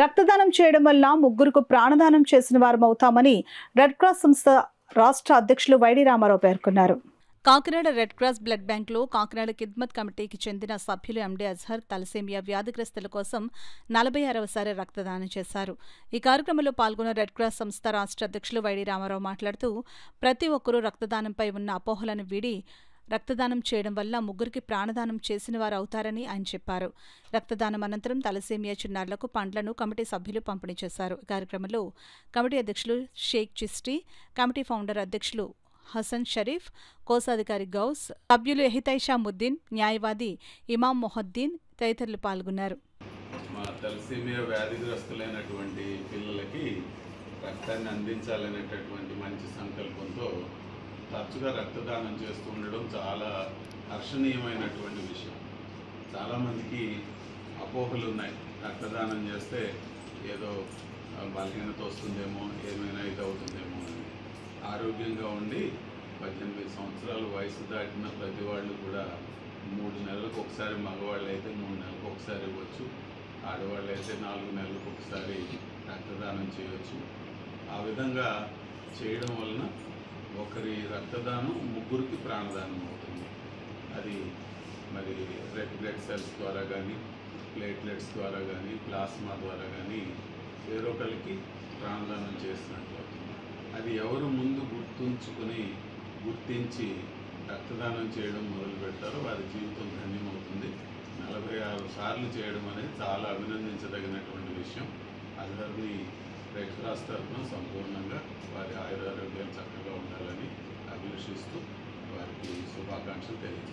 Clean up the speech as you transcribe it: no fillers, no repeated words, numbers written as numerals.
రక్తదానం చేయడం వల్ల ముగ్గురుకు ప్రాణదానం చేసిన వారమవుతామని రెడ్ క్రాస్ సంస్థ రాష్ట్ర అధ్యక్షులు వైడి రామారావు పేర్కొన్నారు. కాకినాడ రెడ్ క్రాస్ బ్లడ్ బ్యాంక్లో కాకినాడ ఖిద్మత్ కమిటీకి చెందిన సభ్యులు ఎండి అజహర్ తలసేమియా వ్యాధిగ్రస్తుల కోసం 46వసారి రక్తదానం చేశారు. ఈ కార్యక్రమంలో పాల్గొన్న రెడ్ క్రాస్ సంస్థ రాష్ట్ర అధ్యక్షులు వైడి రామారావు మాట్లాడుతూ ప్రతి ఒక్కరూ రక్తదానంపై ఉన్న అపోహలను వీడి రక్తదానం చేయడం వల్ల ముగ్గురికి ప్రాణదానం చేసిన వారు అవుతారని ఆయన చెప్పారు. రక్తదానం అనంతరం తలసేమియా చిన్నారులకు పండ్లను కమిటీ సభ్యులు పంపిణీ చేశారు. ఈ కార్యక్రమంలో కమిటీ అధ్యక్షులు షేక్ చిస్టీ, కమిటీ ఫౌండర్ అధ్యక్షులు హసన్ షరీఫ్, కోశాధికారి గౌస్, సభ్యులు ఎహితైషా ముద్దీన్, న్యాయవాది ఇమాం మొహద్దీన్ తదితరులు పాల్గొన్నారు. మా తలసేమియా వ్యాధిగ్రస్తులైనటువంటి పిల్లలకి రక్తాన్ని అందించాలనేటటువంటి మంచి సంకల్పంతో తరచుగా రక్తదానం చేస్తూ ఉండడం చాలా హర్షణీయమైనటువంటి విషయం. చాలామందికి అపోహలు ఉన్నాయి. రక్తదానం చేస్తే ఏదో బలహీనత వస్తుందేమో, ఏమైనా ఇది అవుతుందేమో అని. ఆరోగ్యంగా ఉండి 18 సంవత్సరాలు వయసు దాటిన ప్రతి వాళ్ళు కూడా 3 నెలలకు ఒకసారి, మగవాళ్ళు అయితే 3 నెలలకు ఒకసారి ఇవ్వచ్చు, ఆడవాళ్ళు అయితే 4 నెలలకు ఒకసారి రక్తదానం చేయవచ్చు. ఆ విధంగా చేయడం వలన ఒకరి రక్తదానం ముగ్గురికి ప్రాణదానం అవుతుంది. అది మరి రెడ్ బ్లడ్ సెల్స్ ద్వారా కానీ, ప్లేట్లెట్స్ ద్వారా కానీ, ప్లాస్మా ద్వారా కానీ వేరొకరికి ప్రాణదానం చేసినట్లు అవుతుంది. అది ఎవరు ముందు గుర్తించి రక్తదానం చేయడం మొదలు పెడతారో వారి జీవితం ధన్యమవుతుంది. 46 సార్లు చేయడం అనేది చాలా అభినందించదగినటువంటి విషయం. అజహర్ని రెడ్ క్రాస్ తరఫున సంపూర్ణంగా వారి ఆయురారోగ్యాలు చక్కగా ఉండాలని అభిలషిస్తూ వారికి శుభాకాంక్షలు తెలియజేస్తాను.